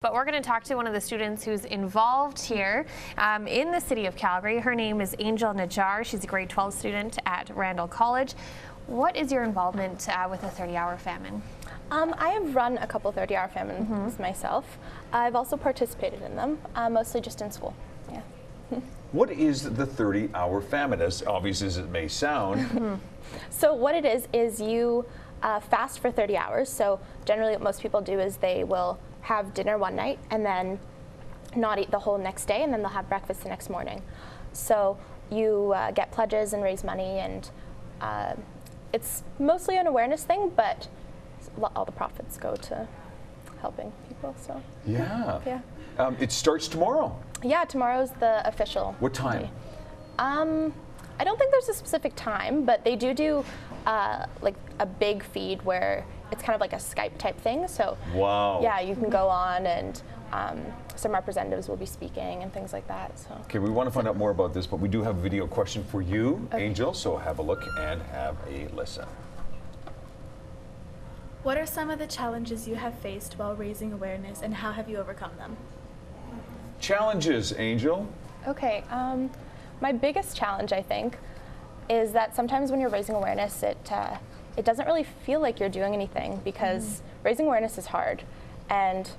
But we're going to talk to one of the students who's involved here in the city of Calgary. Her name is Angel Najjar. She's a grade 12 student at Wendal College. What is your involvement with the 30-hour famine? I have run a couple 30-hour famines myself. I've also participated in them, mostly just in school. Yeah. What is the 30-hour famine, as obvious as it may sound? So what it is you fast for 30 hours. So generally what most people do is they will have dinner one night and then not eat the whole next day, and then they'll have breakfast the next morning. So you get pledges and raise money, and it's mostly an awareness thing, but all the profits go to helping people. So yeah. It starts tomorrow. Yeah, tomorrow's the official. What time? Day. I don't think there's a specific time, but they do like a big feed where it's kind of like a Skype type thing. So wow. Yeah, you can go on, and some representatives will be speaking and things like that. So okay, we want to find out more about this, but we do have a video question for you, Angel. So have a look and have a listen. What are some of the challenges you have faced while raising awareness, and how have you overcome them? Challenges, Angel. Okay, my biggest challenge, I think, is that sometimes when you're raising awareness, it doesn't really feel like you're doing anything, because raising awareness is hard, and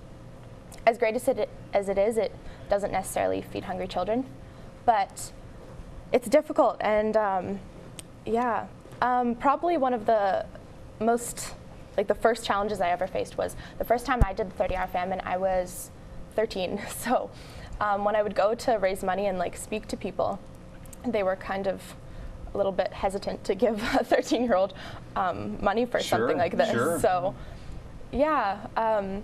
as great as it is, it doesn't necessarily feed hungry children, but it's difficult. And probably one of the most, the first challenges I ever faced was the first time I did the 30-hour famine. I was 13, so when I would go to raise money and speak to people, they were kind of a little bit hesitant to give a 13-year-old money for something like this. Sure. So yeah,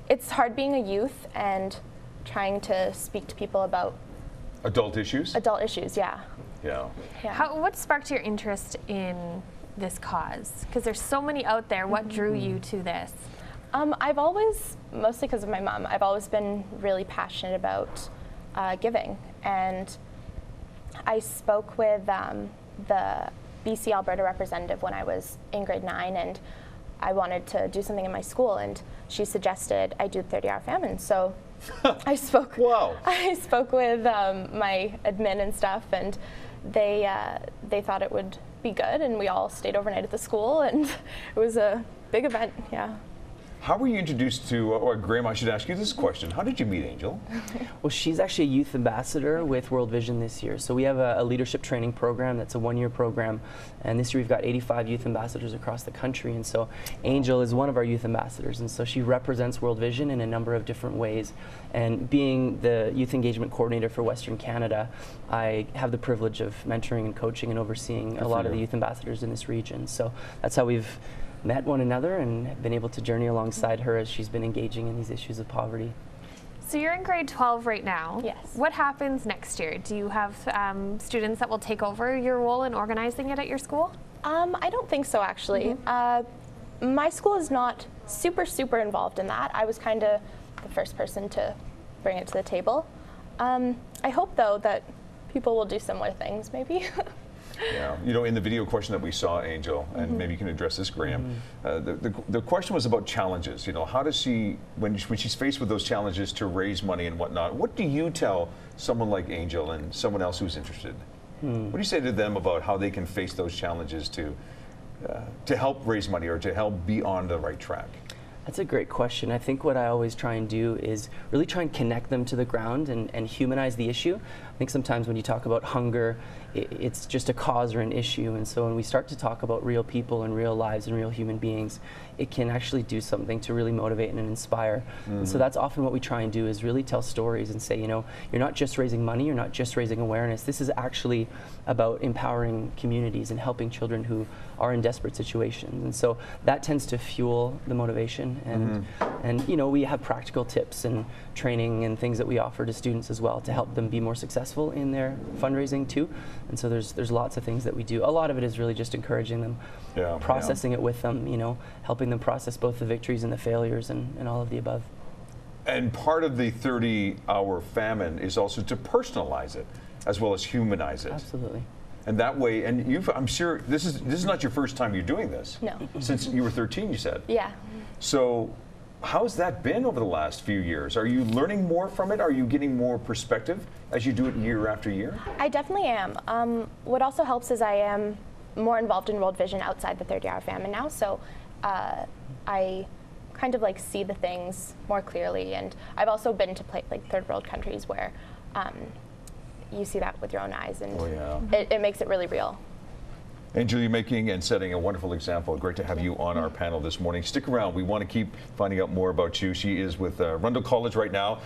it's hard being a youth and trying to speak to people about adult issues. Adult issues, yeah. Yeah. What sparked your interest in this cause? Because there's so many out there. What drew you to this? I've always, mostly because of my mom, I've always been really passionate about giving. And I spoke with the BC Alberta representative when I was in grade 9, and I wanted to do something in my school, and she suggested I do the 30-hour famine. So I spoke. Wow. I spoke with my admin and stuff, and they thought it would be good, and we all stayed overnight at the school, and it was a big event. Yeah. How were you introduced to, or Graeme, I should ask you this question. How did you meet Angel? Well, she's actually a youth ambassador with World Vision this year. So we have a leadership training program that's a one-year program. And this year we've got 85 youth ambassadors across the country. And so Angel is one of our youth ambassadors. And so she represents World Vision in a number of different ways. And being the youth engagement coordinator for Western Canada, I have the privilege of mentoring and coaching and overseeing a lot of the youth ambassadors in this region. So that's how we've met one another and been able to journey alongside her as she's been engaging in these issues of poverty. So you're in grade 12 right now. Yes. What happens next year? Do you have students that will take over your role in organizing it at your school? I don't think so, actually. My school is not super involved in that. I was kind of the first person to bring it to the table. I hope, though, that people will do similar things, maybe. Yeah, you know, in the video question that we saw, Angel, and maybe you can address this, Graeme, the question was about challenges. You know, how does she, when she's faced with those challenges to raise money and whatnot, what do you tell someone like Angel and someone else who's interested? What do you say to them about how they can face those challenges to help raise money or to help be on the right track? That's a great question. I think what I always try and do is really try and connect them to the ground and humanize the issue. I think sometimes when you talk about hunger, it's just a cause or an issue, and so when we start to talk about real people and real lives and real human beings, it can actually do something to really motivate and inspire. And so that's often what we try and do, is really tell stories and say, you know, you're not just raising money, you're not just raising awareness. This is actually about empowering communities and helping children who are in desperate situations. And so that tends to fuel the motivation. And you know, we have practical tips and training and things that we offer to students as well to help them be more successful in their fundraising too. And so there's lots of things that we do. A lot of it is really just encouraging them, processing it with them, you know, helping them process both the victories and the failures and all of the above. And part of the 30-hour famine is also to personalize it as well as humanize it. Absolutely. And that way, and I'm sure this is not your first time you're doing this. No. Since you were 13, you said. Yeah. So How's that been over the last few years? Are you learning more from it? Are you getting more perspective as you do it year after year? I definitely am. What also helps is I am more involved in World Vision outside the 30-hour famine now, so I kind of like see the things more clearly, and I've also been to like third world countries where you see that with your own eyes, and it makes it really real. Angel, you're making and setting a wonderful example. Great to have you on our panel this morning. Stick around. We want to keep finding out more about you. She is with Wendal College right now.